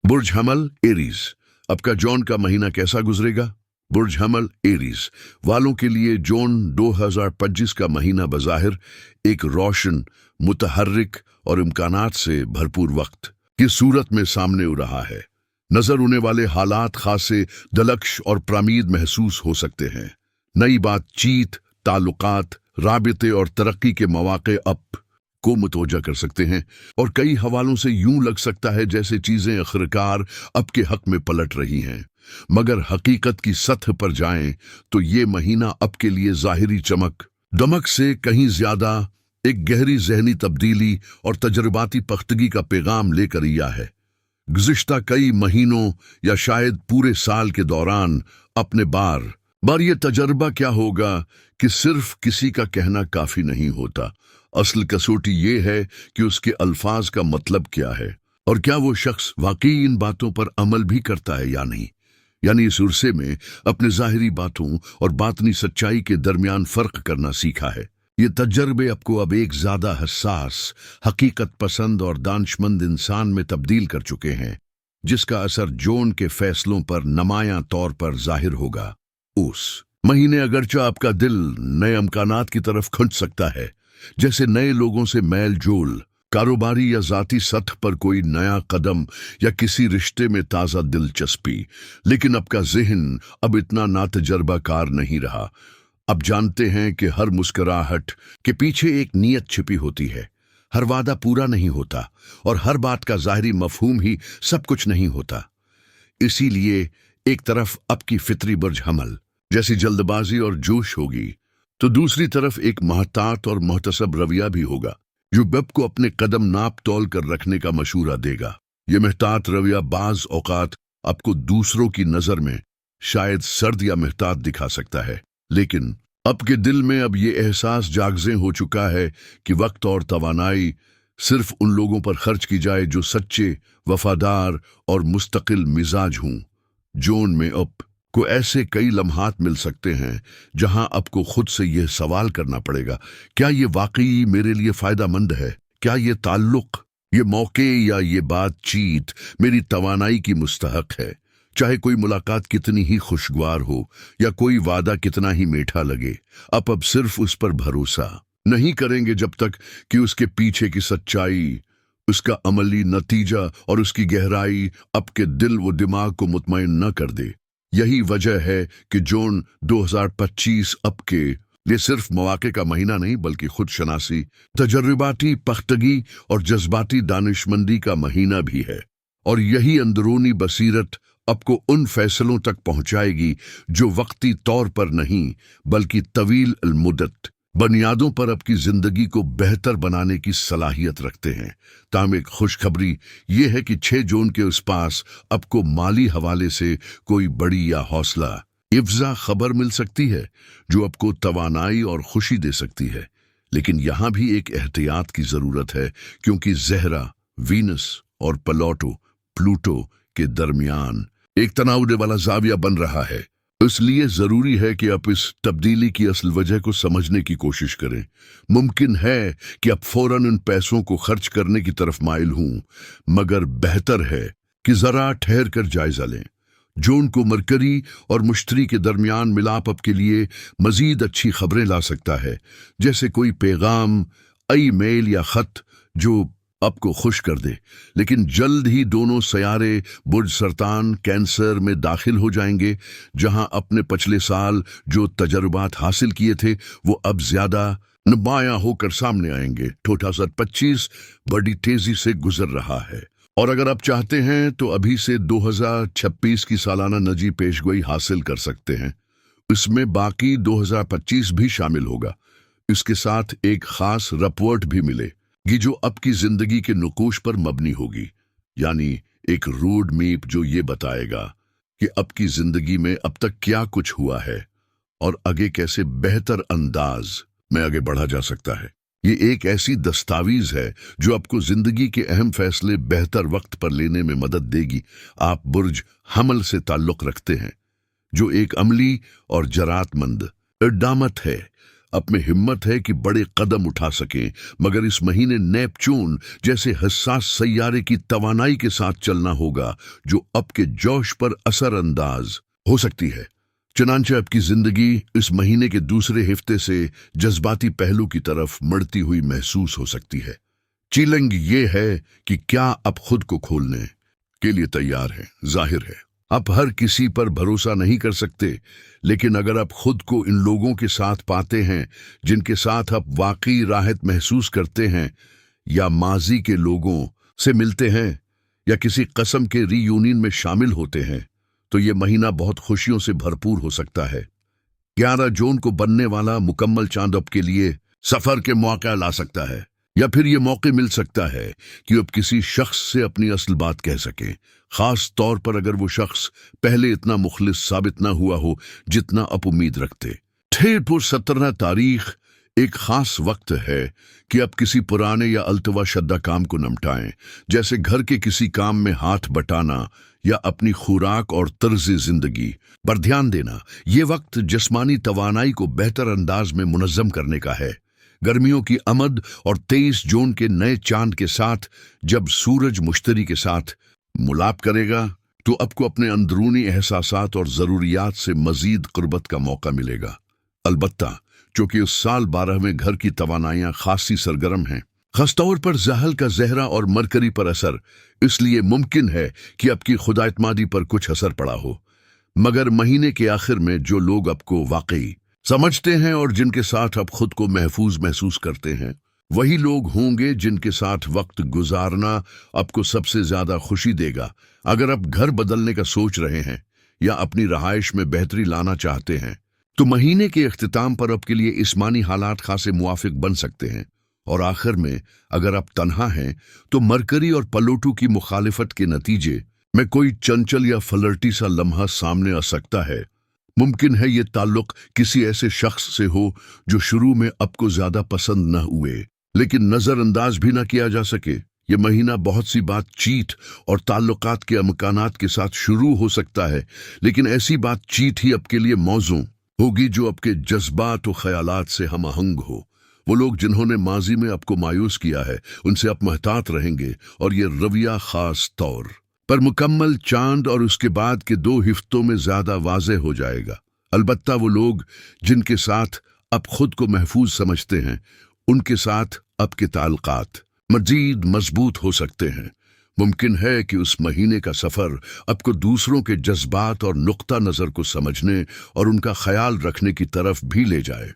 बुर्ज हमल एरीज, आपका जून का महीना कैसा गुजरेगा? बुर्ज हमल एरीज वालों के लिए जून 2025 का महीना बज़ाहिर एक रोशन, मुतहर्रिक और इम्कानात से भरपूर वक्त की सूरत में सामने आ रहा है। नजर आने वाले हालात खासे दिलकश और प्रामीद महसूस हो सकते हैं। नई बातचीत, ताल्लुकात, राबिते और तरक्की के मौके अप को मुतवज्जा कर सकते हैं और कई हवालों से यूं लग सकता है जैसे चीजें आखिरकार आपके हक में पलट रही हैं। मगर हकीकत की सतह पर जाएं तो ये महीना आपके लिए जाहिरी चमक दमक से कहीं ज्यादा एक गहरी जहनी तब्दीली और तजुर्बाती पख्तगी का पैगाम लेकर आया है। गुज़िश्ता कई महीनों या शायद पूरे साल के दौरान अपने बार ये तजर्बा क्या होगा कि सिर्फ किसी का कहना काफी नहीं होता। असल कसौटी ये है कि उसके अल्फाज का मतलब क्या है और क्या वो शख्स वाकई इन बातों पर अमल भी करता है या नहीं। यानी इस उर्से में अपने ज़ाहिरी बातों और बातनी सच्चाई के दरमियान फ़र्क करना सीखा है। ये तजर्बे आपको अब एक ज़्यादा हसास, हकीकत पसंद और दानशमंद इंसान में तब्दील कर चुके हैं, जिसका असर जून के फैसलों पर नुमायां तौर पर जाहिर होगा। उस महीने अगरचे आपका दिल नए अमकानात की तरफ खिंच सकता है, जैसे नए लोगों से मेल जोल, कारोबारी या जाती सतह पर कोई नया कदम या किसी रिश्ते में ताज़ा दिलचस्पी। लेकिन आपका ज़हन अब इतना नातजर्बाकार नहीं रहा। अब जानते हैं कि हर मुस्कुराहट के पीछे एक नीयत छिपी होती है, हर वादा पूरा नहीं होता और हर बात का ज़ाहिरी मफहूम ही सब कुछ नहीं होता। इसीलिए एक तरफ आपकी फितरी बुर्ज हमल जैसी जल्दबाजी और जोश होगी, तो दूसरी तरफ एक महतात और मुहतसब रवैया भी होगा जो बब को अपने कदम नाप तोल कर रखने का मशूरा देगा। यह महतात रवैया बाज औकात आपको दूसरों की नज़र में शायद सर्द या महतात दिखा सकता है, लेकिन आपके दिल में अब ये एहसास जागज़े हो चुका है कि वक्त और तवानाई सिर्फ उन लोगों पर खर्च की जाए जो सच्चे, वफादार और मुस्तकिल मिजाज हों। जून में आपको ऐसे कई लम्हात मिल सकते हैं जहां आपको खुद से यह सवाल करना पड़ेगा, क्या ये वाकई मेरे लिए फ़ायदेमंद है? क्या ये ताल्लुक़, ये मौके या ये बातचीत मेरी तवानाई की मुस्तहक है? चाहे कोई मुलाकात कितनी ही खुशगवार हो या कोई वादा कितना ही मीठा लगे, आप अब सिर्फ उस पर भरोसा नहीं करेंगे जब तक कि उसके पीछे की सच्चाई, उसका अमली नतीजा और उसकी गहराई आपके दिल व दिमाग को मुतमईन न कर दे। यही वजह है कि जून 2025 आपके लिए सिर्फ मौके का महीना नहीं बल्कि खुद शनासी, तजर्बाती पख्तगी और जज्बाती दानिशमंदी का महीना भी है। और यही अंदरूनी बसीरत आपको उन फैसलों तक पहुंचाएगी जो वक्ती तौर पर नहीं बल्कि तवील मुद्दत बुनियादों पर आपकी जिंदगी को बेहतर बनाने की सलाहियत रखते हैं। ताम एक खुशखबरी ये है कि 6 जून के उस पास आपको माली हवाले से कोई बड़ी या हौसला इफ्जा खबर मिल सकती है जो आपको तवानाई और खुशी दे सकती है। लेकिन यहाँ भी एक एहतियात की ज़रूरत है, क्योंकि ज़हरा, वीनस और प्लूटो के दरमियान एक तनाव वाला जाविया बन रहा है। इसलिए ज़रूरी है कि आप इस तब्दीली की असल वजह को समझने की कोशिश करें। मुमकिन है कि आप फौरन उन पैसों को खर्च करने की तरफ माइल हों, मगर बेहतर है कि ज़रा ठहर कर जायज़ा लें। जून को मरकरी और मुश्तरी के दरमियान मिलाप आपके लिए मज़ीद अच्छी खबरें ला सकता है, जैसे कोई पैगाम, ई-मेल या ख़त जो आपको खुश कर दे। लेकिन जल्द ही दोनों सयारे बुर्ज सरतान कैंसर में दाखिल हो जाएंगे, जहां अपने पिछले साल जो तजर्बात हासिल किए थे वो अब ज्यादा नुमायां होकर सामने आएंगे। 2025 बड़ी तेजी से गुजर रहा है और अगर आप चाहते हैं तो अभी से 2026 की सालाना नजी पेशगोई हासिल कर सकते हैं। इसमें बाकी 2025 भी शामिल होगा। इसके साथ एक खास रिपोर्ट भी मिले जो आपकी जिंदगी के नुकूश पर मबनी होगी, यानी एक रोड मैप जो ये बताएगा कि आपकी जिंदगी में अब तक क्या कुछ हुआ है और आगे कैसे बेहतर अंदाज में आगे बढ़ा जा सकता है। ये एक ऐसी दस्तावेज है जो आपको जिंदगी के अहम फैसले बेहतर वक्त पर लेने में मदद देगी। आप बुर्ज हमल से ताल्लुक रखते हैं, जो एक अमली और जरातमंद इक़दामत है। अब में हिम्मत है कि बड़े कदम उठा सकें, मगर इस महीने नेपच्यून जैसे हसास सैयारे की तवानाई के साथ चलना होगा जो आपके जोश पर असर अंदाज हो सकती है। चुनांचे आपकी जिंदगी इस महीने के दूसरे हफ्ते से जज्बाती पहलू की तरफ बढ़ती हुई महसूस हो सकती है। चैलेंज ये है कि क्या आप खुद को खोलने के लिए तैयार हैं। जाहिर है आप हर किसी पर भरोसा नहीं कर सकते, लेकिन अगर आप खुद को इन लोगों के साथ पाते हैं जिनके साथ आप वाकई राहत महसूस करते हैं, या माजी के लोगों से मिलते हैं, या किसी कसम के रीयूनियन में शामिल होते हैं, तो ये महीना बहुत खुशियों से भरपूर हो सकता है। 11 जून को बनने वाला मुकम्मल चांद आपके लिए सफर के मौका ला सकता है, या फिर ये मौके मिल सकता है कि आप किसी शख्स से अपनी असल बात कह सकें, खास तौर पर अगर वो शख्स पहले इतना मुखलिस साबित ना हुआ हो जितना आप उम्मीद रखते। 17 तारीख एक खास वक्त है कि आप किसी पुराने या अल्तवा शद्दा काम को निपटाएं, जैसे घर के किसी काम में हाथ बटाना या अपनी खुराक और तर्ज जिंदगी पर ध्यान देना। ये वक्त जिस्मानी तवानाई को बेहतर अंदाज में मुनज़्ज़म करने का है। गर्मियों की आमद और 23 जून के नए चांद के साथ जब सूरज मुश्तरी के साथ मुलाप करेगा, तो आपको अपने अंदरूनी एहसासात और ज़रूरियात से मजीद क़ुर्बत का मौका मिलेगा। अलबत्ता चूँकि उस साल 12वें घर की तवानाइयाँ खासी सरगर्म हैं, खासतौर पर ज़हल का ज़हरा और मरकरी पर असर, इसलिए मुमकिन है कि आपकी खुदाइतमादी पर कुछ असर पड़ा हो। मगर महीने के आखिर में जो लोग आपको वाकई समझते हैं और जिनके साथ आप खुद को महफूज महसूस करते हैं, वही लोग होंगे जिनके साथ वक्त गुजारना आपको सबसे ज्यादा खुशी देगा। अगर आप घर बदलने का सोच रहे हैं या अपनी रहाइश में बेहतरी लाना चाहते हैं, तो महीने के इख्तिताम पर आपके लिए इस्मानी हालात खासे मुवाफिक बन सकते हैं। और आखिर में अगर आप तन्हा हैं, तो मरकरी और पलोटू की मुखालिफत के नतीजे में कोई चंचल या फ्लर्टी सा लम्हा सामने आ सकता है। मुमकिन है ये ताल्लुक किसी ऐसे शख्स से हो जो शुरू में आपको ज्यादा पसंद न हुए, लेकिन नजरअंदाज भी ना किया जा सके। ये महीना बहुत सी बातचीत और ताल्लुकात के अमकानात के साथ शुरू हो सकता है, लेकिन ऐसी बातचीत ही आपके लिए मौजू होगी जो आपके जज्बात और ख्यालात से हम आहंग हो। वो लोग जिन्होंने माजी में आपको मायूस किया है, उनसे आप महतात रहेंगे, और ये रवैया खास तौर पर मुकम्मल चांद और उसके बाद के 2 हफ्तों में ज्यादा वाज़ेह हो जाएगा। अलबत्ता वो लोग जिनके साथ आप खुद को महफूज समझते हैं, उनके साथ आपके ताल्लुकात मजीद मजबूत हो सकते हैं। मुमकिन है कि उस महीने का सफर आपको दूसरों के जज्बात और नुक्ता नजर को समझने और उनका ख्याल रखने की तरफ भी ले जाए।